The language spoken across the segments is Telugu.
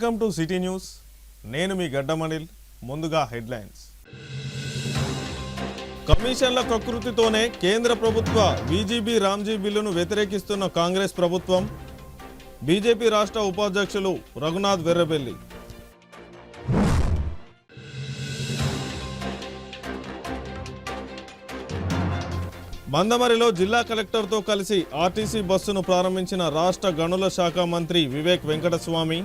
Welcome to city news. నేను మీ గడ్డమనిల్. ముందుగా హెడ్లైన్స్. కమిషన్ల కకృతితోనే కేంద్ర ప్రభుత్వ బీజీబీ రామ్జీ బిల్లును వ్యతిరేకిస్తున్న కాంగ్రెస్ ప్రభుత్వం. బీజేపీ రాష్ట్ర ఉపాధ్యక్షులు రఘునాథ్ వెర్రబెల్లి. మందమరిలో జిల్లా కలెక్టర్తో కలిసి ఆర్టీసీ బస్సును ప్రారంభించిన రాష్ట్ర గనుల శాఖ మంత్రి వివేక్ వెంకటస్వామి.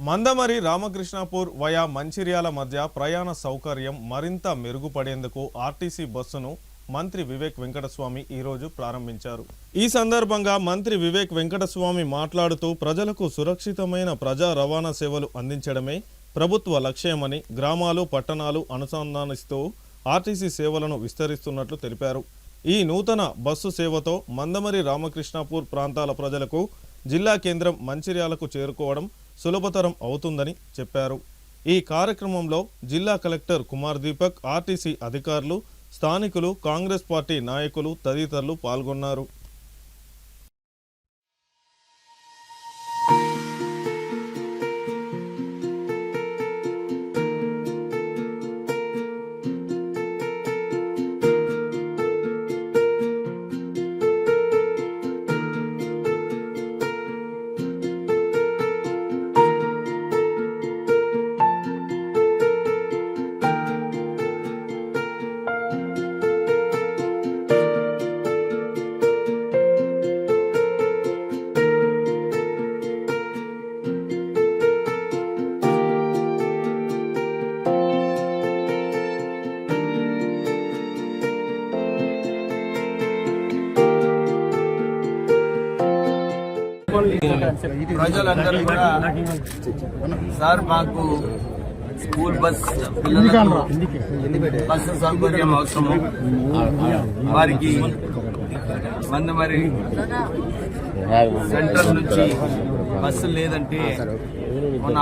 మందమరి రామకృష్ణాపూర్ వయా మంచిర్యాల మధ్య ప్రయాణ సౌకర్యం మరింత మెరుగుపడేందుకు ఆర్టీసీ బస్సును మంత్రి వివేక్ వెంకటస్వామి ఈరోజు ప్రారంభించారు. ఈ సందర్భంగా మంత్రి వివేక్ వెంకటస్వామి మాట్లాడుతూ ప్రజలకు సురక్షితమైన ప్రజా రవాణా సేవలు అందించడమే ప్రభుత్వ లక్ష్యమని, గ్రామాలు పట్టణాలు అనుసంధానిస్తూ ఆర్టీసీ సేవలను విస్తరిస్తున్నట్లు తెలిపారు. ఈ నూతన బస్సు సేవతో మందమరి రామకృష్ణాపూర్ ప్రాంతాల ప్రజలకు జిల్లా కేంద్రం మంచిర్యాలకు చేరుకోవడం సులభతరం అవుతుందని చెప్పారు. ఈ కార్యక్రమంలో జిల్లా కలెక్టర్ కుమార్ దీపక్, ఆర్టీసీ అధికారులు, స్థానికులు, కాంగ్రెస్ పార్టీ నాయకులు తదితరులు పాల్గొన్నారు. ప్రజలందరూ కూడా సార్ మాకు స్కూల్ బస్ పిల్లలకు బస్సు సౌకర్యం అవసరము, వారికి మందమరి సెంట్రల్ నుంచి బస్సు లేదంటే మన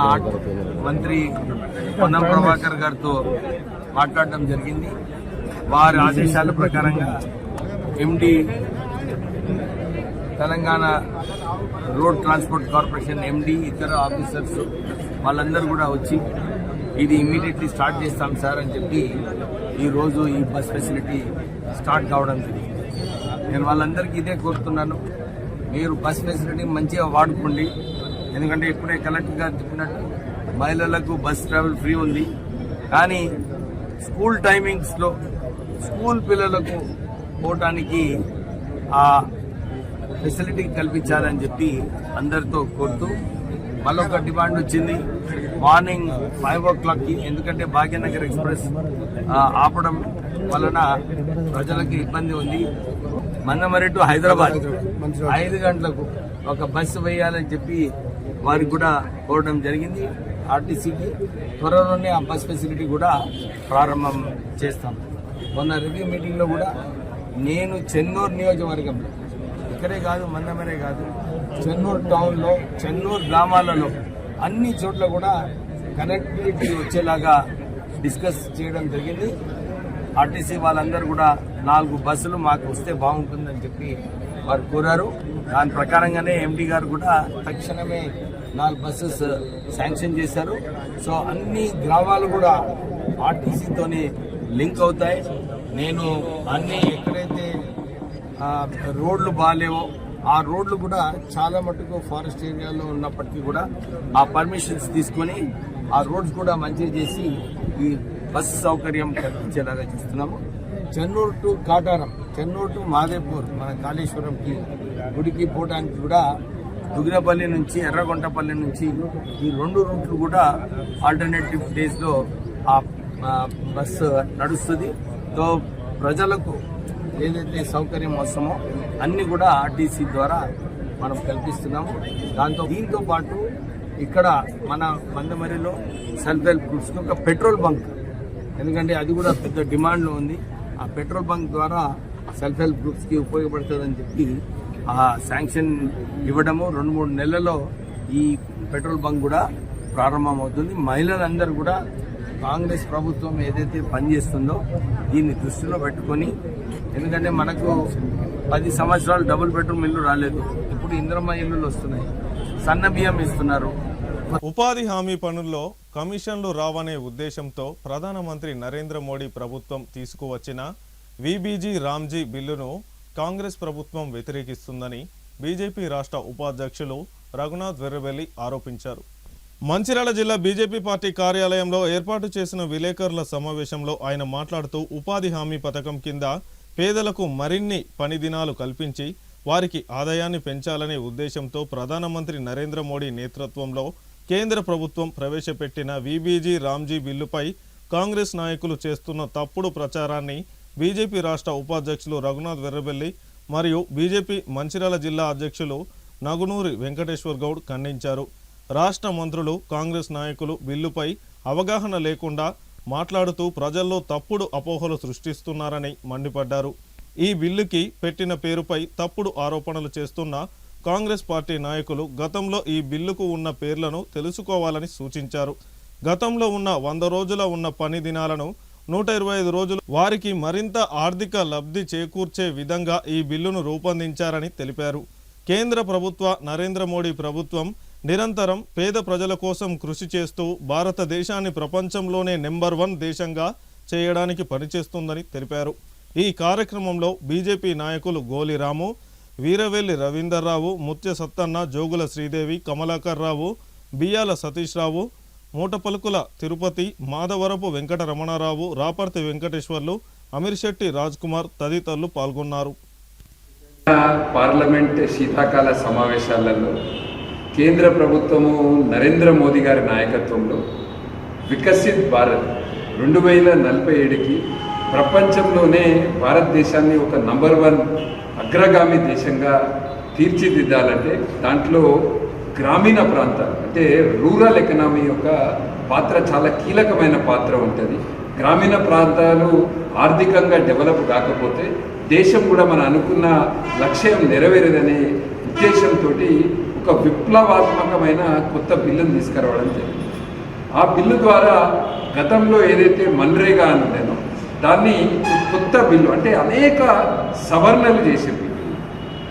మంత్రి పొన్నం ప్రభాకర్ గారితో మాట్లాడడం జరిగింది. వారి ఆదేశాల ప్రకారంగా MD Telangana road transport corporation MD, ఇతర ఆఫీసర్స్ వాళ్ళందరూ కూడా వచ్చి ఇది ఇమీడియట్లీ స్టార్ట్ చేస్తాం సార్ అని చెప్పి ఈరోజు ఈ బస్ ఫెసిలిటీ స్టార్ట్ కావడం జరిగింది. నేను వాళ్ళందరికీ ఇదే కోరుతున్నాను, మీరు బస్ ఫెసిలిటీ మంచిగా వాడుకోండి. ఎందుకంటే ఇప్పుడే కలెక్టర్ గారు చెప్పినట్టు మహిళలకు బస్ ట్రావెల్ ఫ్రీ ఉంది, కానీ స్కూల్ టైమింగ్స్లో స్కూల్ పిల్లలకు పోవటానికి ఆ ఫెసిలిటీ కల్పించాలని చెప్పి అందరితో కోరుతూ మళ్ళొక డిమాండ్ వచ్చింది మార్నింగ్ 5 o'clock. ఎందుకంటే భాగ్యనగర్ ఎక్స్ప్రెస్ ఆపడం వలన ప్రజలకు ఇబ్బంది ఉంది. మందమరి టు హైదరాబాద్ 5 గంటలకు ఒక బస్సు వేయాలని చెప్పి వారికి కూడా కోరడం జరిగింది. ఆర్టీసీకి త్వరలోనే ఆ బస్ ఫెసిలిటీ కూడా ప్రారంభం చేస్తాం. మొన్న రివ్యూ మీటింగ్లో కూడా నేను చెన్నూరు నియోజకవర్గంలో, ఇక్కడే కాదు మందమరే కాదు, చెన్నూరు టౌన్లో, చెన్నూరు గ్రామాలలో అన్ని చోట్ల కూడా కనెక్టివిటీ వచ్చేలాగా డిస్కస్ చేయడం జరిగింది. ఆర్టీసీ వాళ్ళందరూ కూడా 4 బస్సులు మాకు వస్తే బాగుంటుందని చెప్పి వారు కోరారు. దాని ప్రకారంగానే ఎండి గారు కూడా తక్షణమే 4 బస్సెస్ శాంక్షన్ చేశారు. సో అన్ని గ్రామాలు కూడా ఆర్టీసీతోనే లింక్ అవుతాయి. నేను అన్ని ఎక్కడైతే రోడ్లు బాగాలేవో ఆ రోడ్లు కూడా చాలా మటుకు ఫారెస్ట్ ఏరియాలో ఉన్నప్పటికీ కూడా ఆ పర్మిషన్స్ తీసుకొని ఆ రోడ్స్ కూడా మంచిగా చేసి ఈ బస్సు సౌకర్యం కల్పించేలాగా చూస్తున్నాము. చెన్నూరు టు కాటారం, చెన్నూరు టు మాదేపూర్, మన కాళేశ్వరంకి గుడికి పోవడానికి కూడా దుగ్గినపల్లి నుంచి, ఎర్రగొంటపల్లి నుంచి ఈ 2 రూట్లు కూడా ఆల్టర్నేటివ్ డేస్లో ఆ బస్సు నడుస్తుంది. సో ప్రజలకు ఏదైతే సౌకర్యం అవసరమో అన్ని కూడా ఆర్టీసీ ద్వారా మనం కల్పిస్తున్నాము. దీంతో పాటు ఇక్కడ మన మందమరిలో సెల్ఫ్ హెల్ప్ గ్రూప్స్కి ఒక పెట్రోల్ బంక్, ఎందుకంటే అది కూడా పెద్ద డిమాండ్లో ఉంది. ఆ పెట్రోల్ బంక్ ద్వారా సెల్ఫ్ హెల్ప్ గ్రూప్స్కి ఉపయోగపడుతుందని చెప్పి ఆ శాంక్షన్ ఇవ్వడము, 2-3 నెలల్లో ఈ పెట్రోల్ బంక్ కూడా ప్రారంభమవుతుంది. మహిళలందరూ కూడా కాంగ్రెస్ ప్రభుత్వం ఏదైతే పనిచేస్తుందో దీన్ని దృష్టిలో పెట్టుకొని, ఎందుకంటే మనకు 10 సంవత్సరాలు డబుల్ బెడ్రూమ్ ఇల్లు రాలేదు, ఇప్పుడు ఇప్పుడు ఇంద్రమ్మ ఇల్లులు వస్తున్నాయి, సన్న బియ్యం ఇస్తున్నారు. ఉపాధి హామీ పనుల్లో కమిషన్లు రావనే ఉద్దేశంతో ప్రధానమంత్రి నరేంద్ర మోడీ ప్రభుత్వం తీసుకువచ్చిన విబీజీ రామ్జీ బిల్లును కాంగ్రెస్ ప్రభుత్వం వ్యతిరేకిస్తుందని బీజేపీ రాష్ట్ర ఉపాధ్యక్షులు రఘునాథ్ వెర్రబెల్లి ఆరోపించారు. మంచిర్యాల జిల్లా బీజేపీ పార్టీ కార్యాలయంలో ఏర్పాటు చేసిన విలేకరుల సమావేశంలో ఆయన మాట్లాడుతూ ఉపాధి హామీ పథకం కింద పేదలకు మరిన్ని పని దినాలు కల్పించి వారికి ఆదాయాన్ని పెంచాలనే ఉద్దేశంతో ప్రధానమంత్రి నరేంద్ర మోడీ నేతృత్వంలో కేంద్ర ప్రభుత్వం ప్రవేశపెట్టిన విబీజీ రామ్జీ బిల్లుపై కాంగ్రెస్ నాయకులు చేస్తున్న తప్పుడు ప్రచారాన్ని బీజేపీ రాష్ట్ర ఉపాధ్యక్షులు రఘునాథ్ వెర్రబెల్లి మరియు బీజేపీ మంచిర్యాల జిల్లా అధ్యక్షులు నగునూరి వెంకటేశ్వర్ గౌడ్ ఖండించారు. రాష్ట్ర మంత్రులు కాంగ్రెస్ నాయకులు బిల్లుపై అవగాహన లేకుండా మాట్లాడుతూ ప్రజల్లో తప్పుడు అపోహలు సృష్టిస్తున్నారని మండిపడ్డారు. ఈ బిల్లుకి పెట్టిన పేరుపై తప్పుడు ఆరోపణలు చేస్తున్న కాంగ్రెస్ పార్టీ నాయకులు గతంలో ఈ బిల్లుకు ఉన్న పేర్లను తెలుసుకోవాలని సూచించారు. గతంలో ఉన్న 100 రోజుల ఉన్న పని దినాలను 125 రోజులు వారికి మరింత ఆర్థిక లబ్ధి చేకూర్చే విధంగా ఈ బిల్లును రూపొందించారని తెలిపారు. కేంద్ర ప్రభుత్వ నరేంద్ర మోడీ ప్రభుత్వం నిరంతరం పేద ప్రజల కోసం కృషి చేస్తూ భారతదేశాన్ని ప్రపంచంలోనే నెంబర్ 1 దేశంగా చేయడానికి పనిచేస్తుందని తెలిపారు. ఈ కార్యక్రమంలో బీజేపీ నాయకులు గోలి రాము, వీరవెల్లి రవీందర్రావు, ముత్య సత్తన్న, జోగుల శ్రీదేవి, కమలాకర్ రావు, బియ్యాల సతీష్ రావు, మూటపలుకుల తిరుపతి, మాధవరపు వెంకట రమణారావు, రాపర్తి వెంకటేశ్వర్లు, అమీర్శెట్టి రాజ్ కుమార్ తదితరులు పాల్గొన్నారు. పార్లమెంట్ శీతాకాల సమావేశాలలో కేంద్ర ప్రభుత్వము నరేంద్ర మోదీ గారి నాయకత్వంలో వికసిత్ భారత్ 2047కి ప్రపంచంలోనే భారతదేశాన్ని ఒక నంబర్ 1 అగ్రగామి దేశంగా తీర్చిదిద్దాలంటే దాంట్లో గ్రామీణ ప్రాంతాలు అంటే రూరల్ ఎకనామీ యొక్క పాత్ర చాలా కీలకమైన పాత్ర ఉంటుంది. గ్రామీణ ప్రాంతాలు ఆర్థికంగా డెవలప్ కాకపోతే దేశం కూడా మనం అనుకున్న లక్ష్యం నెరవేరదనే ఉద్దేశంతో ఒక విప్లవాత్మకమైన కొత్త బిల్లును తీసుకురావడం జరిగింది. ఆ బిల్లు ద్వారా గతంలో ఏదైతే మన్రేగా అని ఉండేనో దాన్ని కొత్త బిల్లు అంటే అనేక సవరణలు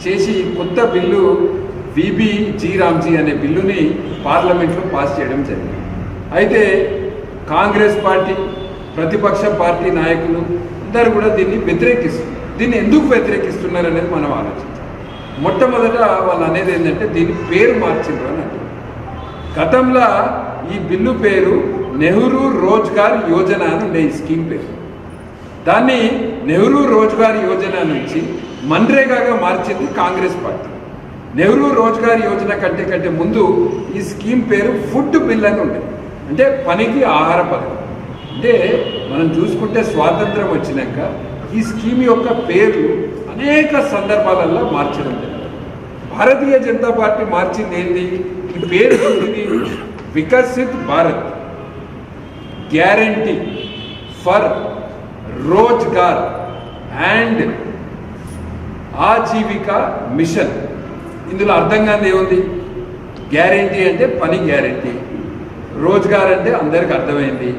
చేసి కొత్త బిల్లు విబీజీ రామ్జీ అనే బిల్లుని పార్లమెంట్లో పాస్ చేయడం జరిగింది. అయితే కాంగ్రెస్ పార్టీ ప్రతిపక్ష పార్టీ నాయకులు అందరూ కూడా దీన్ని వ్యతిరేకిస్తున్నారు. దీన్ని ఎందుకు వ్యతిరేకిస్తున్నారు అనేది మనం ఆలోచించాలి. మొట్టమొదట వాళ్ళు అనేది ఏంటంటే దీని పేరు మార్చిండ్రు అని అంటారు. గతంలో ఈ బిల్లు పేరు నెహ్రూ రోజ్గార్ యోజన అని ఉండే ఈ స్కీమ్ పేరు. దాన్ని నెహ్రూ రోజ్గార్ యోజన నుంచి మన్రేగాగా మార్చింది కాంగ్రెస్ పార్టీ. నెహ్రూ రోజ్గార్ యోజన కంటే ముందు ఈ స్కీమ్ పేరు ఫుడ్ బిల్ అని ఉండేది, అంటే పనికి ఆహార పథకం. అంటే మనం చూసుకుంటే స్వాతంత్రం వచ్చినాక ఈ స్కీమ్ యొక్క పేర్లు అనేక సందర్భాలలో మార్చడం జరిగింది. భారతీయ జనతా పార్టీ మార్చింది ఏంటి? ఈ పేరు ఇది Viksit Bharat guarantee for Rozgar and Ajeevika mission. ఇందులో అర్థం కాదు ఏముంది? గ్యారంటీ అంటే పని గ్యారంటీ, రోజ్గార్ అంటే అందరికి అర్థమైంది,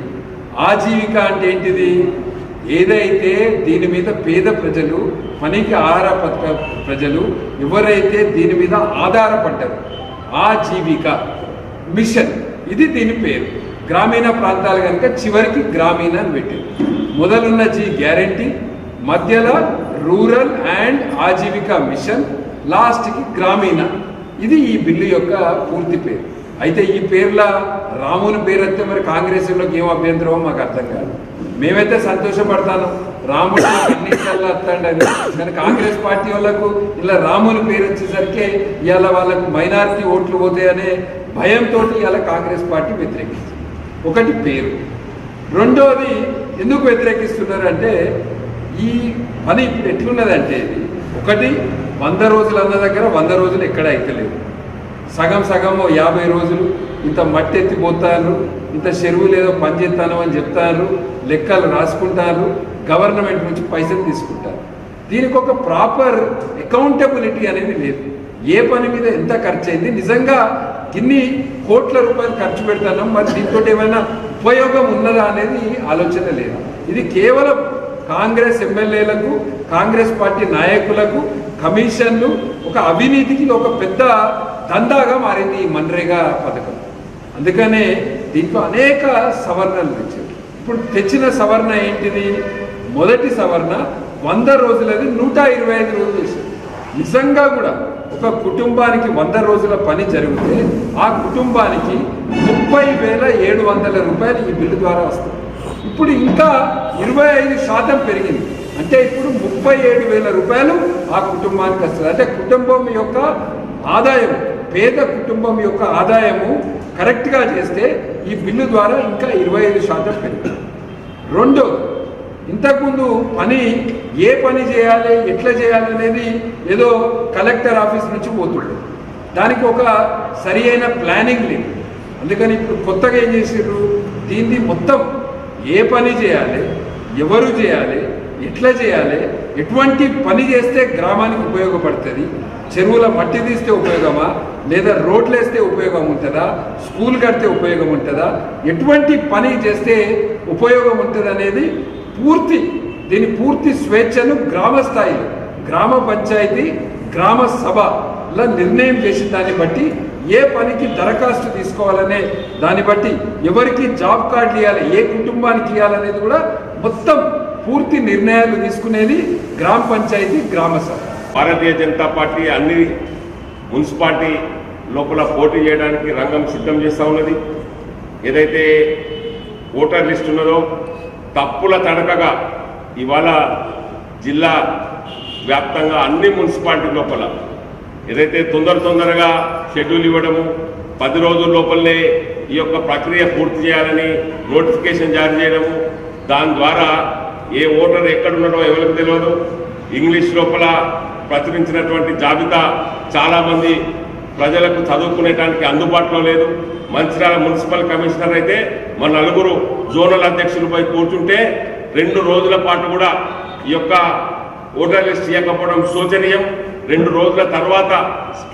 ఆజీవిక అంటే ఏంటిది? ఏదైతే దీని మీద పేద ప్రజలు, పనికి ఆహార పథక ప్రజలు ఎవరైతే దీని మీద ఆధారపడ్డారు, ఆజీవిక మిషన్ ఇది దీని పేరు. గ్రామీణ ప్రాంతాలు కనుక చివరికి గ్రామీణ అని పెట్టింది. మొదలున్న జీ గ్యారంటీ, మధ్యలో రూరల్ అండ్ ఆజీవిక మిషన్, లాస్ట్కి గ్రామీణ. ఇది ఈ బిల్లు యొక్క పూర్తి పేరు. అయితే ఈ పేర్ల రాముని పేరు వస్తే మరి కాంగ్రెస్లోకి ఏం అభ్యంతరమో మాకు అర్థం కాదు. మేమైతే సంతోషపడతాను రాముడు అన్నింటిలో వస్తాడని, కానీ కాంగ్రెస్ పార్టీ వాళ్ళకు ఇలా రాముని పేరు వచ్చేసరికి ఇవాళ వాళ్ళకు మైనారిటీ ఓట్లు పోతాయనే భయంతో ఇవాళ కాంగ్రెస్ పార్టీ వ్యతిరేకిస్తుంది. ఒకటి పేరు. రెండోది ఎందుకు వ్యతిరేకిస్తున్నారు అంటే ఈ పని ఇప్పుడు ఎట్లున్నదంటే ఇది ఒకటి 100 రోజులు అన్న దగ్గర 100 రోజులు ఎక్కడ అయితలేదు. సగం 50 రోజులు ఇంత మట్టి ఎత్తిపోతారు, ఇంత చెరువులు ఏదో పని చేస్తాను అని చెప్తారు, లెక్కలు రాసుకుంటారు, గవర్నమెంట్ నుంచి పైసలు తీసుకుంటారు. దీనికి ఒక ప్రాపర్ అకౌంటబిలిటీ అనేది లేదు. ఏ పని మీద ఎంత ఖర్చు అయింది, నిజంగా ఇన్ని కోట్ల రూపాయలు ఖర్చు పెడతాం, మరి దీంతో ఏమైనా ఉపయోగం ఉన్నదా అనేది ఆలోచన లేదు. ఇది కేవలం కాంగ్రెస్ ఎమ్మెల్యేలకు, కాంగ్రెస్ పార్టీ నాయకులకు, కమిషన్లు ఒక అవినీతికి ఒక పెద్ద దందాగా మారింది ఈ మన్రేగా పథకం. అందుకనే దీంట్లో అనేక సవరణలు తెచ్చారు. ఇప్పుడు తెచ్చిన సవరణ ఏంటిది? మొదటి సవరణ 100 రోజులది 125 రోజులు చేశారు. నిజంగా కూడా ఒక కుటుంబానికి 100 రోజుల పని జరిగితే ఆ కుటుంబానికి 30,700 రూపాయలు ఈ బిల్లు ద్వారా వస్తుంది. ఇప్పుడు ఇంకా 25% పెరిగింది. అంటే ఇప్పుడు 37,000 రూపాయలు ఆ కుటుంబానికి వస్తుంది. అంటే కుటుంబం యొక్క ఆదాయం, పేద కుటుంబం యొక్క ఆదాయము కరెక్ట్గా చేస్తే ఈ బిల్లు ద్వారా ఇంకా 25% పెరిగింది. రెండోది, ఇంతకుముందు పని ఏ పని చేయాలి, ఎట్లా చేయాలి అనేది ఏదో కలెక్టర్ ఆఫీస్ నుంచి పోతుండే, దానికి ఒక సరి అయిన ప్లానింగ్ లేదు. అందుకని ఇప్పుడు కొత్తగా ఏం చేసారు, దీన్ని మొత్తం ఏ పని చేయాలి, ఎవరు చేయాలి, ఎట్లా చేయాలి, ఎటువంటి పని చేస్తే గ్రామానికి ఉపయోగపడుతుంది, చెరువుల మట్టి తీస్తే ఉపయోగమా, లేదా రోడ్లు వేస్తే ఉపయోగం ఉంటుందా, స్కూల్ కడితే ఉపయోగం ఉంటుందా, ఎటువంటి పని చేస్తే ఉపయోగం ఉంటుంది అనేది దీని పూర్తి స్వేచ్ఛను గ్రామ స్థాయిలో గ్రామ పంచాయతీ, గ్రామ సభలో నిర్ణయం చేసిన దాన్ని బట్టి ఏ పనికి దరఖాస్తు తీసుకోవాలనే దాన్ని బట్టి ఎవరికి జాబ్ కార్డులు ఇవ్వాలి, ఏ కుటుంబానికి ఇవ్వాలనేది కూడా మొత్తం పూర్తి నిర్ణయాలు తీసుకునేది గ్రామ పంచాయతీ, గ్రామ సభ. భారతీయ జనతా పార్టీ అన్ని మున్సిపాలిటీ లోపల పోటీ చేయడానికి రంగం సిద్ధం చేస్తూ ఉన్నది. ఏదైతే ఓటర్ లిస్ట్ ఉన్నదో తప్పుల తడకగా ఇవాళ జిల్లా వ్యాప్తంగా అన్ని మున్సిపాలిటీ లోపల ఏదైతే తొందరగా షెడ్యూల్ ఇవ్వడము, 10 రోజుల లోపలనే ఈ యొక్క ప్రక్రియ పూర్తి చేయాలని నోటిఫికేషన్ జారీ చేయడము, దాని ద్వారా ఏ ఓటర్ ఎక్కడున్నాడో ఎవరికి తెలియదు. ఇంగ్లీష్ లోపల ప్రచురించినటువంటి జాబితా చాలామంది ప్రజలకు చదువుకునేటానికి అందుబాటులో లేదు. మంచిర్యాల మున్సిపల్ కమిషనర్ అయితే మన 4 జోనల్ అధ్యక్షులపై కూర్చుంటే 2 రోజుల పాటు కూడా ఈ యొక్క ఓటర్ లిస్ట్ ఇవ్వకపోవడం శోచనీయం. 2 రోజుల తర్వాత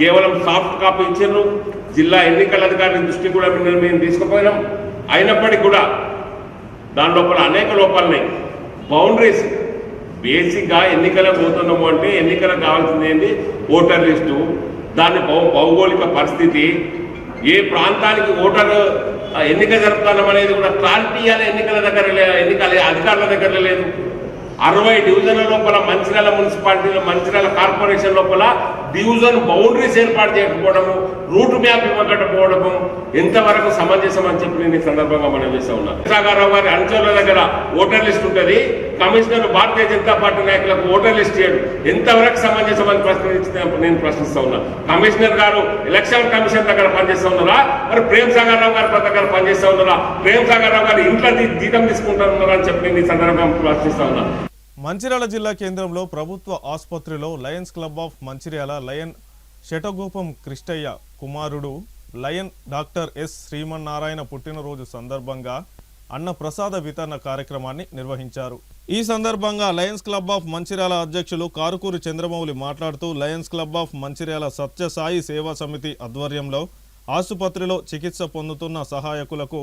కేవలం సాఫ్ట్ కాపీ ఇచ్చారు. జిల్లా ఎన్నికల అధికారి దృష్టి కూడా మేము తీసుకుపోయినాం. అయినప్పటికీ కూడా దాని లోపల అనేక లోపాలున్నాయి. బౌండరీస్ బేసిక్గా ఎన్నికలకు పోతున్నాము అంటే ఎన్నికలకు కావాల్సింది ఏంటి? ఓటర్ లిస్టు, దాని భౌగోళిక పరిస్థితి, ఏ ప్రాంతానికి ఓటరు ఎన్నిక జరుపుతాం అనేది కూడా క్లారిటీ ఇవ్వాలి. ఎన్నికల అధికారుల దగ్గర లేదు. 60 డివిజన్ల లోపల మంచిర్యాల మున్సిపాలిటీలో, మంచిర్యాల కార్పొరేషన్ లోపల డివిజన్ బౌండరీస్ ఏర్పాటు చేయకపోవడము, రూట్ మ్యాప్ ఇవ్వకపోవడము ఎంతవరకు సమంజసం అని చెప్పి నేను ఈ సందర్భంగా మనం చేస్తా ఉన్నాను. సాగారావు గారి అంచెల దగ్గర ఓటర్ లిస్ట్ ఉంటుంది, కమిషనర్ భారతీయ జనతా పార్టీ నాయకులకు ఓటర్ లిస్ట్ చేయడు, ఎంతవరకు సమంజసం అని ప్రశ్నించినప్పుడు నేను ప్రశ్నిస్తా ఉన్నా. కమిషనర్ గారు ఎలక్షన్ కమిషన్ దగ్గర పనిచేస్తా ఉన్నారా, మరి ప్రేమ్ సాగారావు గారి దగ్గర పనిచేస్తా ఉన్నారా, ప్రేమ్ సాగారావు గారు ఇంట్లో జీతం తీసుకుంటున్నారా అని చెప్పి నేను ఈ సందర్భంగా ప్రశ్నిస్తా ఉన్నా. మంచిర్యాల జిల్లా కేంద్రంలో ప్రభుత్వ ఆసుపత్రిలో lions club of Mancherial lion Shatagopam Krishnaiah కుమారుడు లయన్ డాక్టర్ ఎస్ శ్రీమన్నారాయణ పుట్టినరోజు సందర్భంగా అన్న ప్రసాద వితరణ కార్యక్రమాన్ని నిర్వహించారు. ఈ సందర్భంగా లయన్స్ క్లబ్ ఆఫ్ మంచిర్యాల అధ్యక్షులు కారుకూరి చంద్రమౌళి మాట్లాడుతూ Lions club of Mancherial Sathya Sai Seva Samithi ఆధ్వర్యంలో ఆసుపత్రిలో చికిత్స పొందుతున్న సహాయకులకు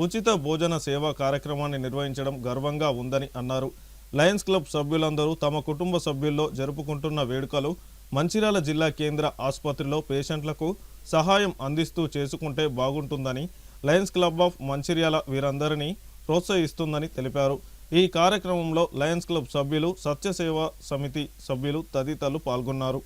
ఉచిత భోజన సేవా కార్యక్రమాన్ని నిర్వహించడం గర్వంగా ఉందని అన్నారు. లయన్స్ క్లబ్ సభ్యులందరూ తమ కుటుంబ సభ్యుల్లో జరుపుకుంటున్న వేడుకలు మంచిర్యాల జిల్లా కేంద్ర ఆసుపత్రిలో పేషెంట్లకు సహాయం అందిస్తూ చేసుకుంటే బాగుంటుందని, లయన్స్ క్లబ్ ఆఫ్ మంచిర్యాల వీరందరినీ ప్రోత్సహిస్తుందని తెలిపారు. ఈ కార్యక్రమంలో లయన్స్ క్లబ్ సభ్యులు, సత్యసేవా సమితి సభ్యులు తదితరులు పాల్గొన్నారు.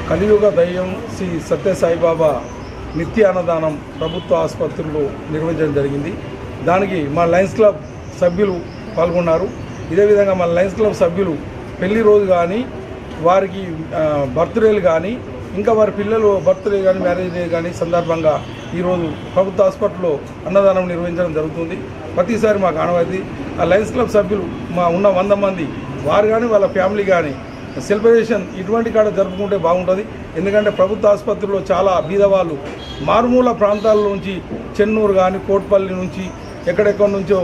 కలియుగ దైవం శ్రీ సత్యసాయిబాబా నిత్య అన్నదానం ప్రభుత్వ ఆసుపత్రుల్లో నిర్వహించడం జరిగింది. దానికి మా లయన్స్ క్లబ్ సభ్యులు పాల్గొన్నారు. ఇదే విధంగా మా లయన్స్ క్లబ్ సభ్యులు పెళ్లి రోజు కానీ, వారికి బర్త్డేలు కానీ, ఇంకా వారి పిల్లలు బర్త్డే కానీ, మ్యారేజ్ డే కానీ సందర్భంగా ఈరోజు ప్రభుత్వ హాస్పిటల్లో అన్నదానం నిర్వహించడం జరుగుతుంది. ప్రతిసారి మాకు ఆనవాయితీ. ఆ లయన్స్ క్లబ్ సభ్యులు ఉన్న 100 మంది వారు కానీ వాళ్ళ ఫ్యామిలీ కానీ సెలబ్రేషన్ ఇటువంటి కాడ జరుపుకుంటే బాగుంటుంది. ఎందుకంటే ప్రభుత్వ ఆసుపత్రిలో చాలా బీదవాళ్ళు మారుమూల ప్రాంతాల నుంచి, చెన్నూరు కానీ, కోట్పల్లి నుంచి, ఎక్కడెక్కడి నుంచో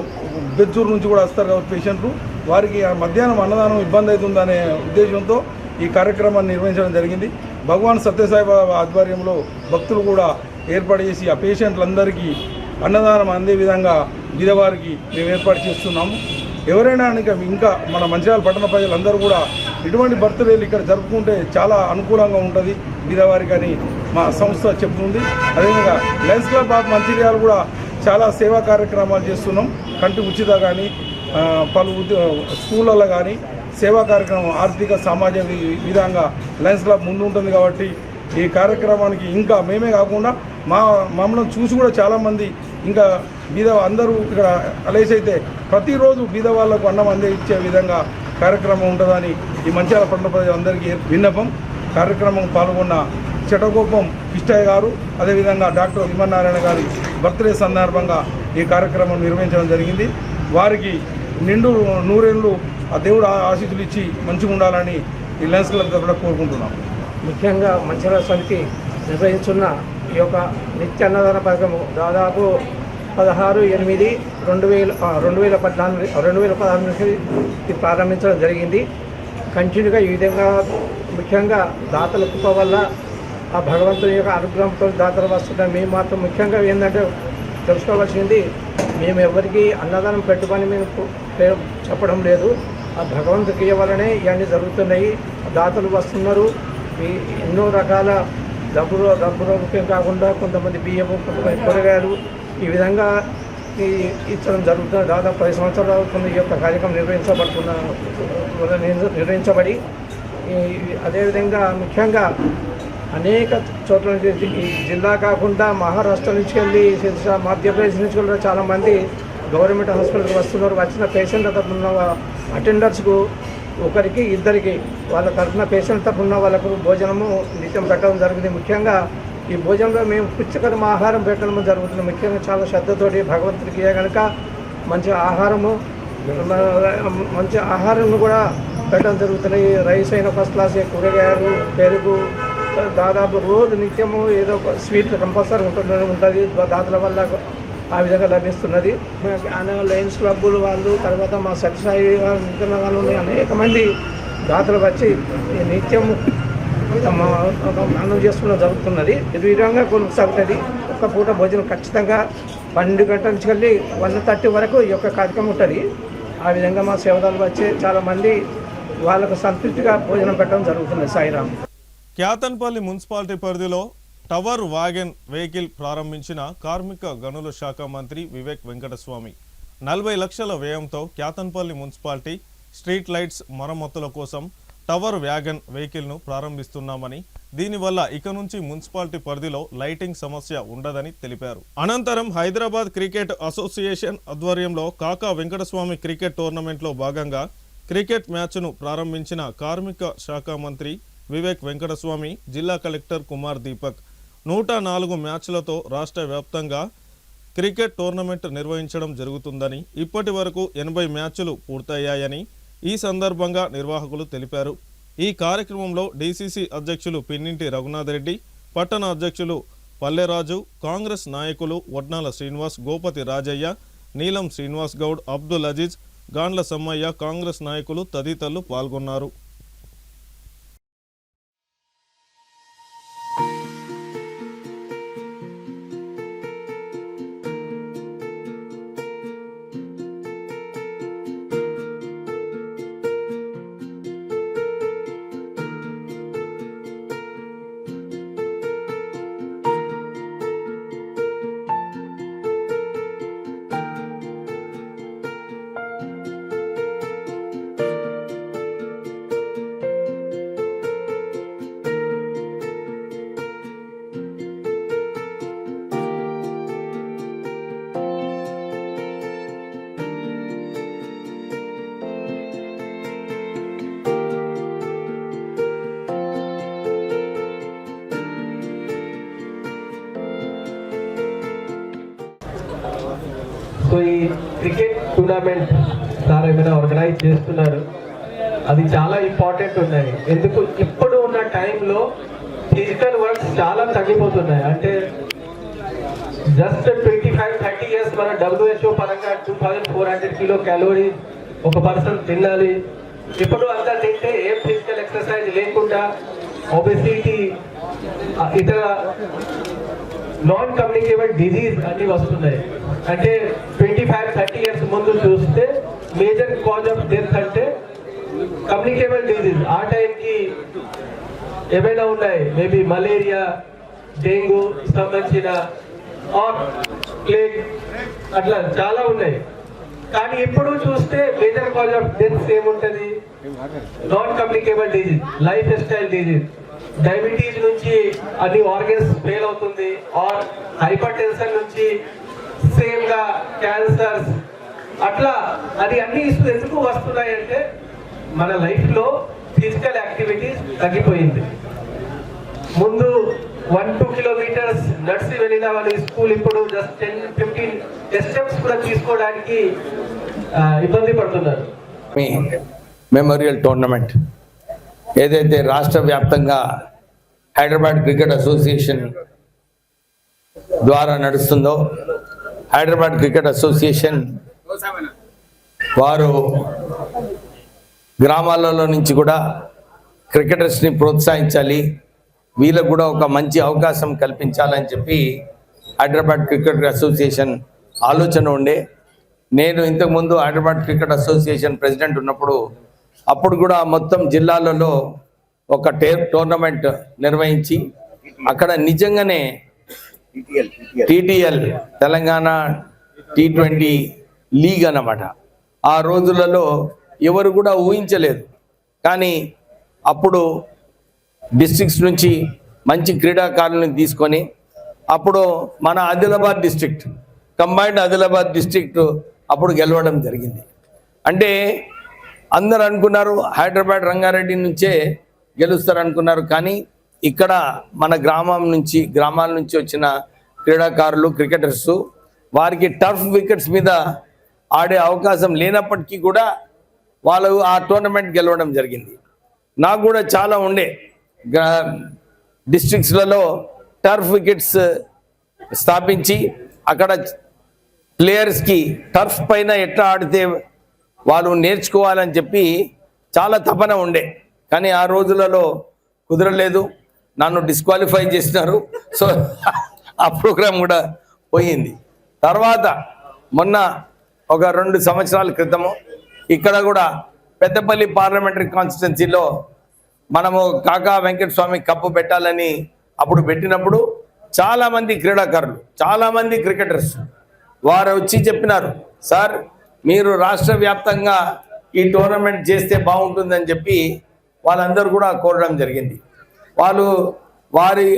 బెజ్జూరు నుంచి కూడా వస్తారు కాబట్టి పేషెంట్లు, వారికి మధ్యాహ్నం అన్నదానం ఇబ్బంది అవుతుందనే ఉద్దేశంతో ఈ కార్యక్రమాన్ని నిర్వహించడం జరిగింది. భగవాన్ సత్యసాయిబాబా ఆధ్వర్యంలో భక్తులు కూడా ఏర్పాటు చేసి ఆ పేషెంట్లందరికీ అన్నదానం అందే విధంగా బీదవారికి మేము ఏర్పాటు చేస్తున్నాము. ఎవరైనా ఇంకా మన మంచిర్యాల పట్టణ ప్రజలందరూ కూడా ఇటువంటి బర్త్డేలు ఇక్కడ జరుపుకుంటే చాలా అనుకూలంగా ఉంటుంది బీదవారికి అని మా సంస్థ చెప్తుంది. అదేవిధంగా లయన్స్ క్లబ్ ఆఫ్ మంచిర్యాల కూడా చాలా సేవా కార్యక్రమాలు చేస్తున్నాం. కంటి ఉచిత కానీ, పలు స్కూళ్ళల్లో కానీ సేవా కార్యక్రమం ఆర్థిక సామాజిక విధంగా లయన్స్ క్లబ్ ముందు ఉంటుంది. కాబట్టి ఈ కార్యక్రమానికి ఇంకా మేమే కాకుండా మమ్మల్ని చూసి కూడా చాలామంది ఇంకా బీద అందరూ ఇక్కడ అలేసి అయితే ప్రతిరోజు బీద వాళ్లకు అన్నం అందించే విధంగా కార్యక్రమం ఉంటుందని ఈ మంచిర్యాల పట్టణ ప్రజలందరికీ విన్నపం. కార్యక్రమం పాల్గొన్న చెటగోపం కిష్టయ్య గారు, అదేవిధంగా డాక్టర్ విమన్నారాయణ గారి బర్త్డే సందర్భంగా ఈ కార్యక్రమం నిర్వహించడం జరిగింది. వారికి నిండు నూరేళ్ళు ఆ దేవుడు ఆశీస్సులు ఇచ్చి మంచిగా ఉండాలని ఈ లయన్స్ క్లబ్ తరఫున కోరుకుంటున్నాం. ముఖ్యంగా మంచిర్యాల సమితి నిర్వహిస్తున్న ఈ యొక్క నిత్య అన్నదాన పథకము దాదాపు 16/8/2016 ఇది ప్రారంభించడం జరిగింది. కంటిన్యూగా ఈ విధంగా ముఖ్యంగా దాతల కృప వల్ల ఆ భగవంతుని యొక్క అనుగ్రహంతో దాతలు వస్తున్నాం. మేము మాత్రం ముఖ్యంగా ఏంటంటే తెలుసుకోవాల్సింది, మేము ఎవరికి అన్నదానం పెట్టుకొని మేము చెప్పడం లేదు. ఆ భగవంతుకి వల్లనే ఇవన్నీ జరుగుతున్నాయి. దాతలు వస్తున్నారు. ఎన్నో రకాల డబ్బులు ముఖ్యం కాకుండా కొంతమంది బియ్యము, కొంతమంది కూరగాయలు ఈ విధంగా ఇచ్చడం జరుగుతుంది. దాదాపు 10 సంవత్సరాలు అవుతుంది ఈ యొక్క కార్యక్రమం నిర్వహించబడి. అదేవిధంగా ముఖ్యంగా అనేక చోట్ల నుంచి ఈ జిల్లా కాకుండా మహారాష్ట్ర నుంచి వెళ్ళి, మధ్యప్రదేశ్ నుంచి కూడా చాలామంది గవర్నమెంట్ హాస్పిటల్కి వస్తున్నారు. వచ్చిన పేషెంట్ తరఫున అటెండర్స్కు ఒకరికి ఇద్దరికి వాళ్ళ తరఫున పేషెంట్ తరఫున వాళ్ళకు భోజనము నిత్యం పెట్టడం జరుగుతుంది. ముఖ్యంగా ఈ భోజనంలో మేము పుచ్చకరం ఆహారం పెట్టడం జరుగుతుంది. ముఖ్యంగా చాలా శ్రద్ధతోటి భగవంతుడికి కనుక మంచి ఆహారం కూడా పెట్టడం జరుగుతుంది. రైస్ అయిన ఫస్ట్ క్లాస్, కూరగాయలు, పెరుగు, దాదాపు రోజు నిత్యము ఏదో ఒక స్వీట్ కంపల్సరీ ఉంటుంది. దాతల వల్ల ఆ విధంగా లభిస్తున్నది. లయన్స్ క్లబ్బులు వాళ్ళు, తర్వాత మా సత్యసాయి వాళ్ళు అనేక మంది దాతలు వచ్చి నిత్యము అన్నం చేసుకున్న జరుగుతున్నది. ఇది విధంగా కొనసాగుతుంది. ఒక్క పూట భోజనం ఖచ్చితంగా 12 గంటల నుంచి వెళ్ళి 1:30 వరకు ఈ యొక్క కార్యక్రమం ఉంటుంది. ఆ విధంగా మా సేవదాలు వచ్చి చాలామంది వాళ్ళకు సంతృప్తిగా భోజనం పెట్టడం జరుగుతుంది. సాయిరామ్. క్యాతన్పల్లి మున్సిపాలిటీ పరిధిలో టవర్ వాగన్ వెహికల్ ప్రారంభించిన కార్మిక గనుల శాఖ మంత్రి వివేక్ వెంకటస్వామి 40 లక్షల వ్యయంతో క్యాతన్పల్లి మున్సిపాలిటీ స్ట్రీట్ లైట్స్ మరమ్మతుల కోసం టవర్ వ్యాగన్ వెహికల్ను ప్రారంభిస్తున్నామని, దీనివల్ల ఇక నుంచి మున్సిపాలిటీ పరిధిలో లైటింగ్ సమస్య ఉండదని తెలిపారు. అనంతరం హైదరాబాద్ క్రికెట్ అసోసియేషన్ ఆధ్వర్యంలో కాకా వెంకటస్వామి క్రికెట్ టోర్నమెంట్లో భాగంగా క్రికెట్ మ్యాచ్ను ప్రారంభించిన కార్మిక శాఖ మంత్రి వివేక్ వెంకటస్వామి జిల్లా కలెక్టర్ కుమార్ దీపక్ 104 మ్యాచ్లతో రాష్ట్ర వ్యాప్తంగా క్రికెట్ టోర్నమెంట్ నిర్వహించడం జరుగుతుందని, ఇప్పటి వరకు 80 మ్యాచ్లు పూర్తయ్యాయని ఈ సందర్భంగా నిర్వాహకులు తెలిపారు. ఈ కార్యక్రమంలో డీసీసీ అధ్యక్షులు పిన్నింటి రఘునాథ్ రెడ్డి, పట్టణ అధ్యక్షులు పల్లెరాజు, కాంగ్రెస్ నాయకులు వడ్నాల శ్రీనివాస్, గోపతి రాజయ్య, నీలం శ్రీనివాస్ గౌడ్, అబ్దుల్ అజీజ్, గాండ్ల సమ్మయ్య, కాంగ్రెస్ నాయకులు తదితరులు పాల్గొన్నారు. సో ఈ క్రికెట్ టూర్నమెంట్ సార్ ఏమైనా ఆర్గనైజ్ చేస్తున్నారు, అది చాలా ఇంపార్టెంట్ ఉన్నాయి. ఎందుకు ఇప్పుడు ఉన్న టైంలో ఫిజికల్ వర్క్స్ చాలా తగ్గిపోతున్నాయి. అంటే జస్ట్ 25-30 ఇయర్స్ మన WHO పరంగా 2400 కిలో క్యాలోరీస్ ఒక పర్సన్ తినాలి. ఇప్పుడు అంతా తింటే ఏం ఫిజికల్ ఎక్సర్సైజ్ లేకుండా ఒబెసిటీ, ఇతర నాన్ కమ్యూనికేబుల్ డిజీజ్ అన్ని వస్తున్నాయి. అంటే 25-30 ఇయర్స్ ముందు చూస్తే మేజర్ కాజ్ ఆఫ్ డెత్ అంటే కమ్యూనికేబుల్ డిజీజ్. ఆ టైంకి ఏమైనా ఉన్నాయి, మేబీ మలేరియా, డెంగ్యూ సంబంధించిన ఆర్ ప్లేగ్, అట్లా చాలా ఉన్నాయి. కానీ ఇప్పుడు చూస్తే మేజర్ కాజ్ ఆఫ్ డెత్స్ ఏముంటది? Non communicable disease, life style disease, diabetes నుంచి అన్ని ఆర్గన్స్ ఫెయిల్ అవుతుంది, ఆర్ హైపర్ టెన్షన్ నుంచి సేమ్ గా క్యాన్సర్స్, అట్లా అది అన్ని ఇష్యూస్ ఎందుకు వస్తున్నాయంటే మన లైఫ్ లో ఫిజికల్ యాక్టివిటీస్ తగ్గిపోయింది. ముందు 1-2 కిలోమీటర్స్ నడిచి వెళ్ళిన వాళ్ళ స్కూల్ ఇప్పుడు జస్ట్ 10-15 స్టెప్స్ కూడా తీసుకోవడానికి ఇబ్బంది పడుతున్నారు. మెమోరియల్ టోర్నమెంట్ ఏదైతే రాష్ట్ర వ్యాప్తంగా హైదరాబాద్ క్రికెట్ అసోసియేషన్ ద్వారా నడుస్తుందో, హైదరాబాద్ క్రికెట్ అసోసియేషన్ వారు గ్రామాలలో నుంచి కూడా క్రికెటర్స్ని ప్రోత్సహించాలి, వీళ్ళకు కూడా ఒక మంచి అవకాశం కల్పించాలని చెప్పి హైదరాబాద్ క్రికెట్ అసోసియేషన్ ఆలోచన ఉండే. నేను ఇంతకుముందు హైదరాబాద్ క్రికెట్ అసోసియేషన్ ప్రెసిడెంట్ ఉన్నప్పుడు అప్పుడు కూడా మొత్తం జిల్లాలలో ఒక టోర్నమెంట్ నిర్వహించి అక్కడ నిజంగానే TTL తెలంగాణ T20 లీగ్ అన్నమాట. ఆ రోజులలో ఎవరు కూడా ఊహించలేదు. కానీ అప్పుడు డిస్ట్రిక్ట్స్ నుంచి మంచి క్రీడాకారులను తీసుకొని అప్పుడు మన Adilabad district, combined Adilabad district అప్పుడు గెలవడం జరిగింది. అంటే అందరు అనుకున్నారు హైదరాబాద్ రంగారెడ్డి నుంచే గెలుస్తారు అనుకున్నారు. కానీ ఇక్కడ మన గ్రామాల నుంచి వచ్చిన క్రీడాకారులు, క్రికెటర్స్, వారికి టర్ఫ్ వికెట్స్ మీద ఆడే అవకాశం లేనప్పటికీ కూడా వాళ్ళు ఆ టోర్నమెంట్ గెలవడం జరిగింది. నాకు కూడా చాలా ఉండే డిస్ట్రిక్ట్స్లలో టర్ఫ్ వికెట్స్ స్థాపించి అక్కడ ప్లేయర్స్కి టర్ఫ్ పైన ఎట్లా ఆడితే వాళ్ళు నేర్చుకోవాలని చెప్పి చాలా తపన ఉండే. కానీ ఆ రోజులలో కుదరలేదు, నన్ను డిస్క్వాలిఫై చేసినారు. సో ఆ ప్రోగ్రాం కూడా పోయింది. తర్వాత మొన్న ఒక 2 సంవత్సరాల క్రితము ఇక్కడ కూడా పెద్దపల్లి పార్లమెంటరీ కాన్స్టిట్యున్సీలో మనము కాకా వెంకటస్వామి కప్పు పెట్టాలని అప్పుడు పెట్టినప్పుడు చాలామంది క్రీడాకారులు, చాలామంది క్రికెటర్స్ వారు వచ్చి చెప్పినారు, సార్ మీరు రాష్ట్ర వ్యాప్తంగా ఈ టోర్నమెంట్ చేస్తే బాగుంటుందని చెప్పి వాళ్ళందరూ కూడా కోరడం జరిగింది. వాళ్ళు వారి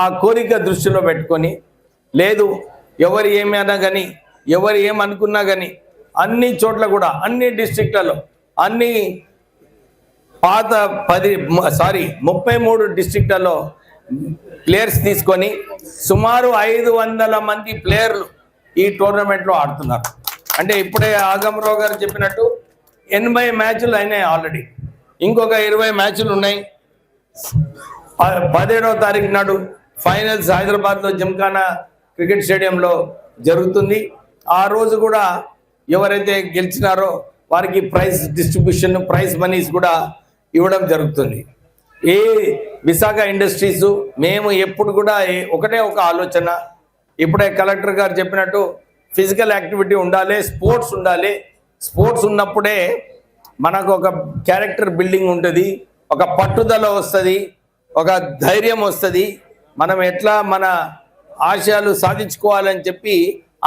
ఆ కోరిక దృష్టిలో పెట్టుకొని, లేదు ఎవరు ఏమైనా కానీ, ఎవరు ఏమనుకున్నా కానీ అన్ని చోట్ల కూడా, అన్ని డిస్ట్రిక్ట్లలో, అన్ని పాత 33 డిస్ట్రిక్ట్లలో ప్లేయర్స్ తీసుకొని సుమారు 500 మంది ప్లేయర్లు ఈ టోర్నమెంట్లో ఆడుతున్నారు. అంటే ఇప్పుడే ఆగమరావు గారు చెప్పినట్టు 80 మ్యాచ్లు అయినాయి ఆల్రెడీ. ఇంకొక 20 మ్యాచ్లు ఉన్నాయి. 17వ తారీఖు నాడు ఫైనల్స్ హైదరాబాద్లో జిమ్ఖానా క్రికెట్ స్టేడియంలో జరుగుతుంది. ఆ రోజు కూడా ఎవరైతే గెలిచినారో వారికి ప్రైజ్ డిస్ట్రిబ్యూషన్, ప్రైజ్ మనీస్ కూడా ఇవ్వడం జరుగుతుంది. ఏ విశాఖ ఇండస్ట్రీస్ మేము ఎప్పుడు కూడా ఒకటే ఒక ఆలోచన, ఇప్పుడే కలెక్టర్ గారు చెప్పినట్టు ఫిజికల్ యాక్టివిటీ ఉండాలి, స్పోర్ట్స్ ఉండాలి. స్పోర్ట్స్ ఉన్నప్పుడే మనకు ఒక క్యారెక్టర్ బిల్డింగ్ ఉంటుంది, ఒక పట్టుదల వస్తుంది, ఒక ధైర్యం వస్తుంది. మనం ఎట్లా మన ఆశయాలు సాధించుకోవాలని చెప్పి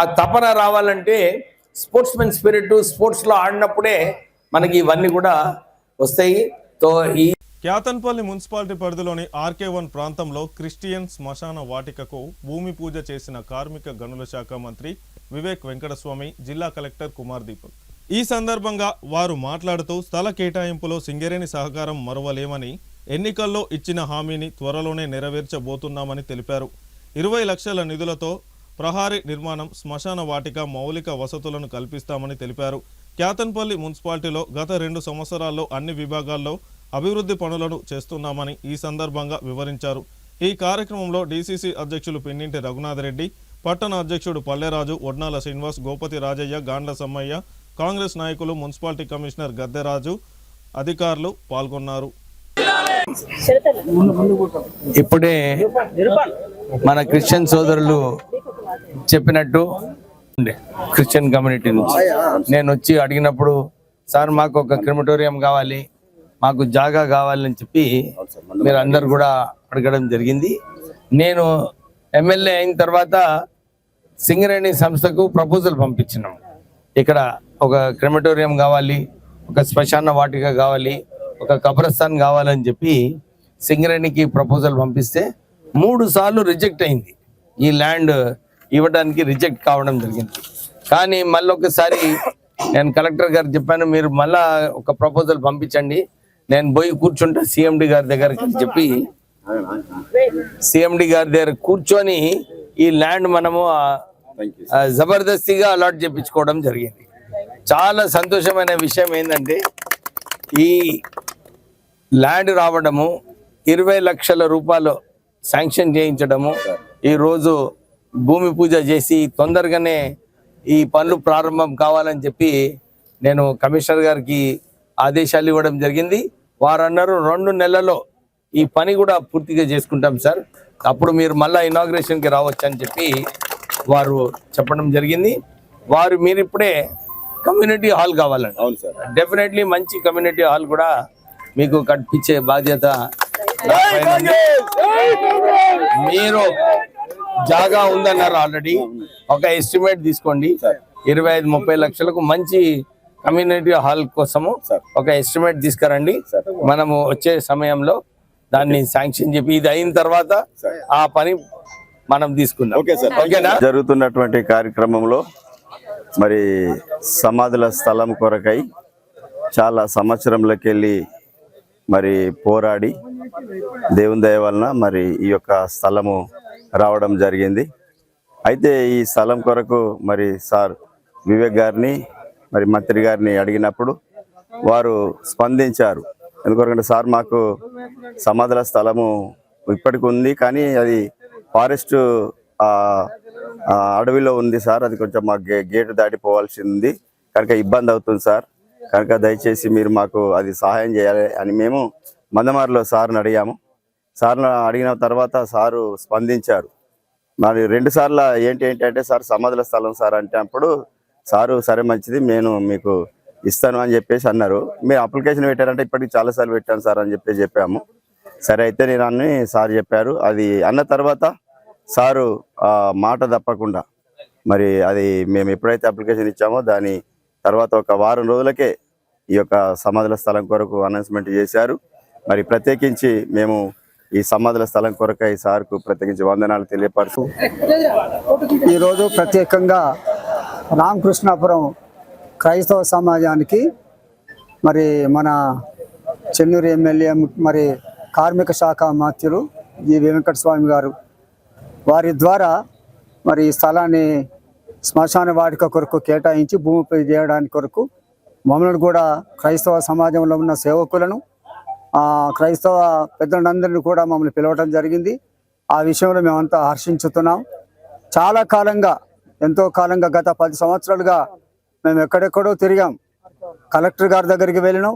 ఆ తపన రావాలంటే స్పోర్ట్స్మెన్ స్పిరిట్, స్పోర్ట్స్లో ఆడినప్పుడే మనకి ఇవన్నీ కూడా వస్తాయి. తో ఈ క్యాతన్పల్లి మున్సిపాలిటీ పరిధిలోని RK1 ప్రాంతంలో క్రిస్టియన్ శ్మశాన వాటికకు భూమి పూజ చేసిన కార్మిక గనుల శాఖ మంత్రి వివేక్ వెంకటస్వామి, జిల్లా కలెక్టర్ కుమార్ దీపక్. ఈ సందర్భంగా వారు మాట్లాడుతూ స్థల కేటాయింపులో సింగరేణి సహకారం మరువలేమని, ఎన్నికల్లో ఇచ్చిన హామీని త్వరలోనే నెరవేర్చబోతున్నామని తెలిపారు. 20 లక్షల నిధులతో ప్రహారీ నిర్మాణం, శ్మశాన వాటిక, మౌలిక వసతులను కల్పిస్తామని తెలిపారు. క్యాతన్పల్లి మున్సిపాలిటీలో గత 2 సంవత్సరాల్లో అన్ని విభాగాల్లో అభివృద్ధి పనులను చేస్తున్నామని ఈ సందర్భంగా వివరించారు. ఈ కార్యక్రమంలో డీసీసీ అధ్యక్షులు పిన్నింటి రఘునాథ్ రెడ్డి, పట్టణ అధ్యక్షుడు పల్లెరాజు, ఒడ్నాల శ్రీనివాస్, గోపతి రాజయ్య, గాండ్ల సమ్మయ్య, కాంగ్రెస్ నాయకులు, మున్సిపాలిటీ కమిషనర్ గద్దెరాజు, అధికారులు పాల్గొన్నారు. ఇప్పుడే మన క్రిస్టియన్ సోదరులు చెప్పినట్టు క్రిస్టియన్ కమ్యూనిటీ నుంచి నేను వచ్చి అడిగినప్పుడు, సార్ మాకు ఒక క్రిమటోరియం కావాలి, మాకు జాగా కావాలని చెప్పి మీరు అందరు కూడా అడగడం జరిగింది. నేను ఎమ్మెల్యే అయిన తర్వాత సింగరేణి సంస్థకు ప్రపోజల్ పంపించినాం. ఇక్కడ ఒక క్రిమటోరియం కావాలి, ఒక శ్మశాన వాటిక కావాలి, ఒక కబ్రస్థాన్ కావాలని చెప్పి సింగరేణికి ప్రపోజల్ పంపిస్తే 3 సార్లు రిజెక్ట్ అయింది. ఈ ల్యాండ్ ఇవ్వడానికి రిజెక్ట్ కావడం జరిగింది. కానీ మళ్ళీ ఒకసారి నేను కలెక్టర్ గారు చెప్పాను, మీరు మళ్ళా ఒక ప్రపోజల్ పంపించండి, నేను పోయి కూర్చుంటా సిఎండి గారి దగ్గరికి చెప్పి సిఎండి గారి దగ్గర కూర్చొని ఈ ల్యాండ్ మనము జబర్దస్తిగా అలాట్ చేయించుకోవడం జరిగింది. చాలా సంతోషమైన విషయం ఏంటంటే ఈ ల్యాండ్ రావడము, 20 లక్షల రూపాయలు శాంక్షన్ చేయించడము, ఈరోజు భూమి పూజ చేసి తొందరగానే ఈ పనులు ప్రారంభం కావాలని చెప్పి నేను కమిషనర్ గారికి ఆదేశాలు ఇవ్వడం జరిగింది. వారు అన్నారు 2 నెలల్లో ఈ పని కూడా పూర్తిగా చేసుకుంటాం సార్, అప్పుడు మీరు మళ్ళీ ఇనాగ్రేషన్కి రావచ్చు అని చెప్పి వారు చెప్పడం జరిగింది. మీరు ఇప్పుడే కమ్యూనిటీ హాల్ కావాలండి. అవును సార్, డెఫినెట్లీ మంచి కమ్యూనిటీ హాల్ కూడా మీకు కట్టించే బాధ్యత మీరు జాగా ఉందన్నారు ఆల్రెడీ. ఒక ఎస్టిమేట్ తీసుకోండి, 25-30 లక్షలకు మంచి కమ్యూనిటీ హాల్ కోసము ఒక ఎస్టిమేట్ తీసుకురండి. మనము వచ్చే సమయంలో దాన్ని శాంక్షన్ చెప్పి ఇది అయిన తర్వాత ఆ పని మనం తీసుకుందాం. ఓకేనా? జరుగుతున్నటువంటి కార్యక్రమంలో మరి సమాధుల స్థలం కొరకై చాలా సంవత్సరంలోకి వెళ్ళి మరి పోరాడి దేవుని దయ వలన మరి ఈ యొక్క స్థలము రావడం జరిగింది. అయితే ఈ స్థలం కొరకు మరి సార్ వివేక్ గారిని మరి మంత్రి గారిని అడిగినప్పుడు వారు స్పందించారు. ఎందుకంటే సార్ మాకు సమాధుల స్థలము ఇప్పటికి ఉంది, కానీ అది ఫారెస్ట్ అడవిలో ఉంది సార్, అది కొంచెం మా గేటు దాటిపోవాల్సి ఉంది కనుక ఇబ్బంది అవుతుంది సార్, కనుక దయచేసి మీరు మాకు అది సహాయం చేయాలి అని మేము మందమారిలో సార్ని అడిగాము. సార్ని అడిగిన తర్వాత సారు స్పందించారు. మరి 2 సార్లు ఏంటంటే సార్ సమాధుల స్థలం సార్ అంటే అప్పుడు సారు సరే మంచిది నేను మీకు ఇస్తాను అని చెప్పేసి అన్నారు. మీరు అప్లికేషన్ పెట్టారంటే ఇప్పటికి చాలాసార్లు పెట్టాను సార్ అని చెప్పాము. సరే అయితే నేను అన్ని సార్ చెప్పారు. అది అన్న తర్వాత సారు మాట తప్పకుండా మరి అది మేము ఎప్పుడైతే అప్లికేషన్ ఇచ్చామో దాని తర్వాత ఒక వారం రోజులకే ఈ యొక్క సమాధుల స్థలం కొరకు అనౌన్స్మెంట్ చేశారు. మరి ప్రత్యేకించి మేము ఈ సమాధుల స్థలం కొరకై సార్కు ప్రత్యేకించి వందనాలు తెలియపరుస్తూ ఈరోజు ప్రత్యేకంగా రామకృష్ణాపురం క్రైస్తవ సమాజానికి మరి మన చెన్నూరు ఎమ్మెల్యే మరి కార్మిక శాఖ మంత్రులు జి వెంకటస్వామి గారు వారి ద్వారా మరి స్థలాన్ని శ్మశాన వాటిక కొరకు కేటాయించి భూమి పూజ చేయడానికి కొరకు మమ్మల్ని కూడా క్రైస్తవ సమాజంలో ఉన్న సేవకులను క్రైస్తవ పెద్దలందరినీ కూడా మమ్మల్ని పిలవడం జరిగింది. ఆ విషయంలో మేమంతా హర్షించుతున్నాం. చాలా కాలంగా ఎంతో కాలంగా గత 10 సంవత్సరాలుగా మేము ఎక్కడెక్కడో తిరిగాం. కలెక్టర్ గారి దగ్గరికి వెళ్ళినాం,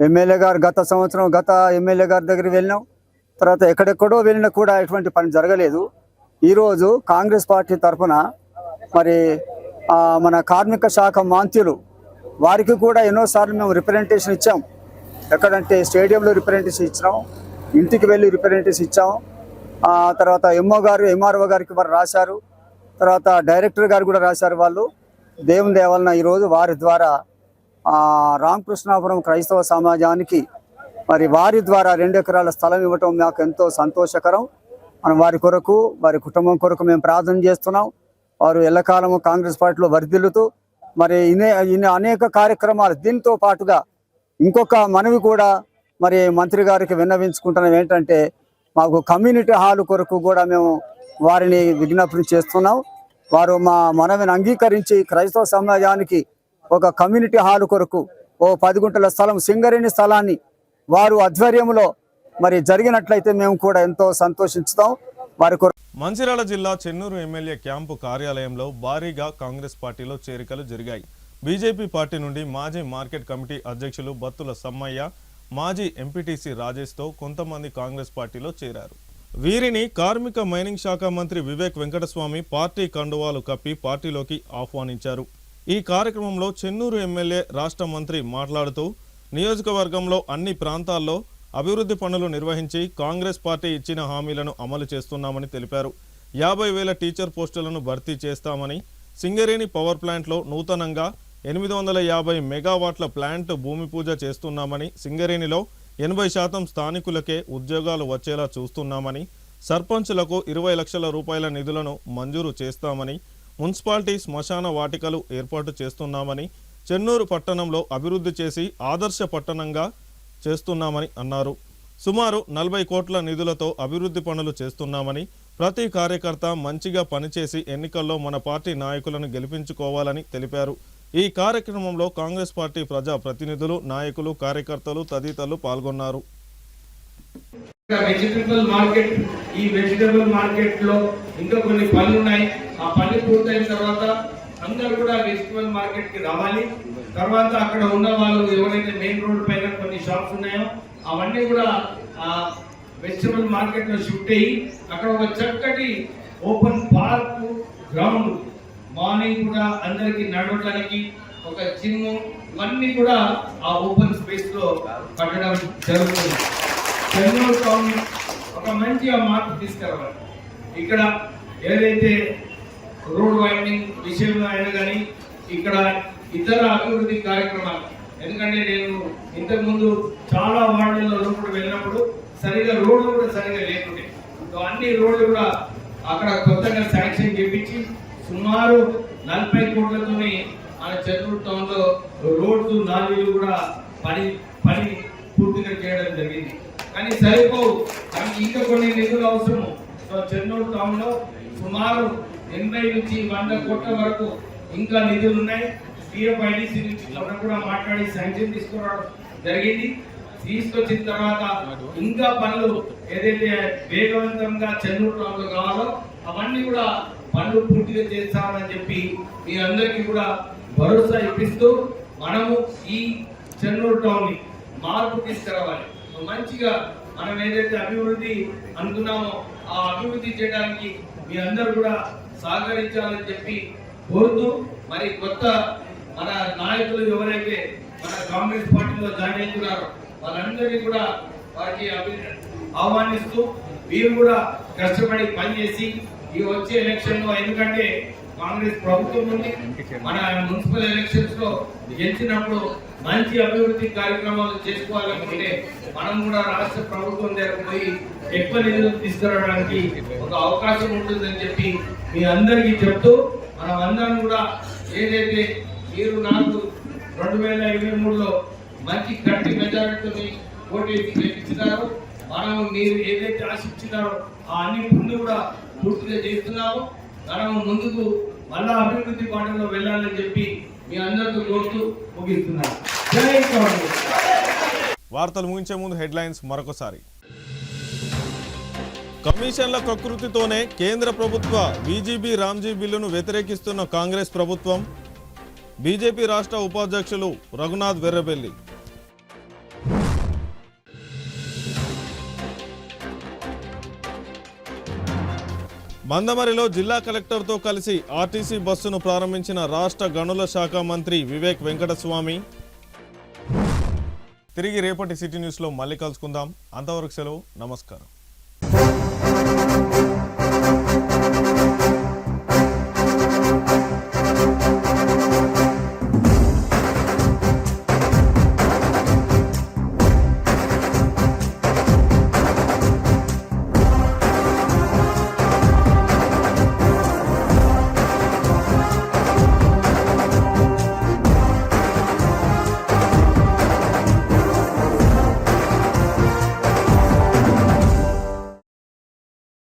ఎమ్మెల్యే గారు గత ఎమ్మెల్యే గారి దగ్గరికి వెళ్ళినాం, తర్వాత ఎక్కడెక్కడో వెళ్ళినా కూడా ఎటువంటి పని జరగలేదు. ఈరోజు కాంగ్రెస్ పార్టీ తరఫున మరి మన కార్మిక శాఖ మంత్రులు వారికి కూడా ఎన్నోసార్లు మేము రిప్రజెంటేషన్ ఇచ్చాం. ఎక్కడంటే స్టేడియంలో రిప్రజెంటేషన్ ఇచ్చినాం, ఇంటికి వెళ్ళి రిప్రజెంటేషన్ ఇచ్చాం. తర్వాత ఎంఆర్ఓ గారికి వారు రాశారు, తర్వాత డైరెక్టర్ గారు కూడా రాశారు. వాళ్ళు దేవుని దేవాలన ఈరోజు వారి ద్వారా రామకృష్ణాపురం క్రైస్తవ సమాజానికి మరి వారి ద్వారా 2 ఎకరాల స్థలం ఇవ్వటం మాకు ఎంతో సంతోషకరం. మనం వారి కొరకు వారి కుటుంబం కొరకు మేము ప్రార్థన చేస్తున్నాం. వారు ఎల్లకాలము కాంగ్రెస్ పార్టీలో వర్ధిల్లుతూ మరి అనేక కార్యక్రమాలు దీంతో పాటుగా ఇంకొక మనవి కూడా మరి మంత్రి గారికి విన్నవించుకుంటున్నాం. ఏంటంటే మాకు కమ్యూనిటీ హాల్ కొరకు కూడా మేము వారిని విజ్ఞప్తి చేస్తున్నాం. వారు మా మనవిని అంగీకరించి క్రైస్తవ సమాజానికి ఒక కమ్యూనిటీ హాల్ కొరకు 10 గుంటల స్థలం సింగరేణి స్థలాన్ని వారు ఆధ్వర్యంలో మరి జరిగినట్లయితే మేము కూడా ఎంతో సంతోషిస్తాం. వారి మంచిర్యాల జిల్లా చెన్నూరు ఎమ్మెల్యే క్యాంపు కార్యాలయంలో భారీగా కాంగ్రెస్ పార్టీలో చేరికలు జరిగాయి. బీజేపీ పార్టీ నుండి మాజీ మార్కెట్ కమిటీ అధ్యక్షులు బత్తుల సమ్మయ్య, మాజీ ఎంపీటీసీ రాజేష్తో కొంతమంది కాంగ్రెస్ పార్టీలో చేరారు. వీరిని కార్మిక మైనింగ్ శాఖ మంత్రి వివేక్ వెంకటస్వామి పార్టీ కండువాలు కప్పి పార్టీలోకి ఆహ్వానించారు. ఈ కార్యక్రమంలో చెన్నూరు ఎమ్మెల్యే రాష్ట్ర మంత్రి మాట్లాడుతూ నియోజకవర్గంలో అన్ని ప్రాంతాల్లో అభివృద్ధి పనులు నిర్వహించి కాంగ్రెస్ పార్టీ ఇచ్చిన హామీలను అమలు చేస్తున్నామని తెలిపారు. 50,000 టీచర్ పోస్టులను భర్తీ చేస్తామని, సింగరేణి పవర్ ప్లాంట్లో నూతనంగా 850 మెగావాట్ల ప్లాంట్ భూమి పూజ చేస్తున్నామని, సింగరేణిలో 80% స్థానికులకే ఉద్యోగాలు వచ్చేలా చూస్తున్నామని, సర్పంచులకు 20 లక్షల రూపాయల నిధులను మంజూరు చేస్తామని, మున్సిపాలిటీ శ్మశాన వాటికలు ఏర్పాటు చేస్తున్నామని, చెన్నూరు పట్టణంలో అభివృద్ధి చేసి ఆదర్శ పట్టణంగా చేస్తున్నామని అన్నారు. సుమారు 40 కోట్ల నిధులతో అభివృద్ధి పనులు చేస్తున్నామని, ప్రతి కార్యకర్త మంచిగా పనిచేసి ఎన్నికల్లో మన పార్టీ నాయకులను గెలిపించుకోవాలని తెలిపారు. ఈ కార్యక్రమంలో కాంగ్రెస్ పార్టీ ప్రజా ప్రతినిధులు, నాయకులు, కార్యకర్తలు తదితరులు పాల్గొన్నారు. వెజిటబుల్ మార్కెట్, ఈ వెజిటబుల్ మార్కెట్ లో ఇంకా కొన్ని పనులు ఉన్నాయి. ఆ పనులు పూర్తయిన తర్వాత అందరూ కూడా వెజిటబుల్ మార్కెట్ కి రావాలి. తర్వాత అక్కడ ఉన్న వాళ్ళు ఎవరైతే మెయిన్ రోడ్ పైన కొన్ని షాప్స్ ఉన్నాయో అవన్నీ కూడా వెజిటబుల్ మార్కెట్ లో షిఫ్ట్ అయ్యి అక్కడ ఒక చక్కటి ఓపెన్ పార్క్, గ్రౌండ్, మార్నింగ్ కూడా అందరికి నడవడానికి ఒక జిమ్, ఇవన్నీ కూడా ఆ ఓపెన్ స్పేస్ లో కట్టడం జరుగుతుంది. చెన్నూరు టౌన్ ఒక మంచి మార్పు తీసుకురావాలి. ఇక్కడ ఏదైతే రోడ్ వైండింగ్ విషయంలో అయినా కానీ ఇక్కడ ఇతర అభివృద్ధి కార్యక్రమాలు, ఎందుకంటే నేను ఇంతకుముందు చాలా వార్డులలో లోపల వెళ్ళినప్పుడు సరిగా రోడ్లు కూడా సరిగా లేకుండే, అన్ని రోడ్లు కూడా అక్కడ కొత్తగా శాంక్షన్ చేపించి సుమారు 40 కోట్లతోని మన చెన్నూరు టౌన్ లో రోడ్లు, నాలీలు కూడా పని పూర్తిగా చేయడం జరిగింది. కానీ సరిపోవు, కానీ ఇంకా కొన్ని నిధులు అవసరము. సో చెన్నూరు టౌన్ లో సుమారు 80 నుంచి 100 కోట్ల వరకు ఇంకా నిధులు ఉన్నాయి. PFIDC నుంచి కూడా మాట్లాడి శాంక్షన్ తీసుకురావడం జరిగింది. తీసుకొచ్చిన తర్వాత ఇంకా పనులు ఏదైతే వేగవంతంగా చెన్నూరు టౌన్ లో కావాలో అవన్నీ కూడా పనులు పూర్తిగా చేస్తామని చెప్పి మీ అందరికీ కూడా భరోసా ఇప్పిస్తూ మనము ఈ చెన్నూరు టౌన్ ని మార్పు తీసుకురావాలి. మంచిగా మనం ఏదైతే అభివృద్ధి అనుకున్నామో ఆ అభివృద్ధి చేయడానికి మీ అందరూ కూడా సహకరించాలని చెప్పి కోరుతూ, మరి కొత్త మన నాయకులు ఎవరైతే మన కాంగ్రెస్ పార్టీలో జాయిన్ అవుతున్నారో వాళ్ళందరినీ కూడా వారికి ఆహ్వానిస్తూ వీరు కూడా కష్టపడి పనిచేసి ఈ వచ్చే ఎలక్షన్ లో, ఎందుకంటే కాంగ్రెస్ ప్రభుత్వం నుండి మన మున్సిపల్ ఎలక్షన్స్ లో గెలిచినప్పుడు మంచి అభివృద్ధి కార్యక్రమాలు చేసుకోవాలనుకుంటే మనం కూడా రాష్ట్ర ప్రభుత్వం దగ్గర పోయి ఎక్కువ నిధులు తీసుకురావడానికి ఒక అవకాశం ఉంటుందని చెప్పి మీ అందరికీ చెప్తూ, మనం అందరం కూడా ఏదైతే మీరు నాకు 2023లో మంచి గట్టి మెజారిటీని ఓటు ఇచ్చినారో, మనం మీరు ఏదైతే ఆశించినారో ఆ అన్ని పనులు కూడా పూర్తిగా చేస్తున్నాము. మనం ముందుకు మళ్ళా అభివృద్ధి బాటలో వెళ్ళాలని చెప్పి మీ అందరితో కోరుతూ ముగిస్తున్నాను. జై కాంగ్రెస్. వార్తలు ముగించే ముందు హెడ్లైన్స్ మరొకసారి. కమిషన్ల కకృతితోనే కేంద్ర ప్రభుత్వ బీజీబీ రామ్జీ బిల్లును వ్యతిరేకిస్తున్న కాంగ్రెస్ ప్రభుత్వం. బీజేపీ రాష్ట్ర ఉపాధ్యక్షులు రఘునాథ్ వెర్రబెల్లి. మందమరిలో జిల్లా కలెక్టర్తో కలిసి ఆర్టీసీ బస్సును ప్రారంభించిన రాష్ట్ర గనుల శాఖ మంత్రి వివేక్ వెంకటస్వామి. తిరిగి రేపటి సిటీ న్యూస్లో మళ్ళీ కలుసుకుందాం. అంతవరకు సెలవు. నమస్కారం.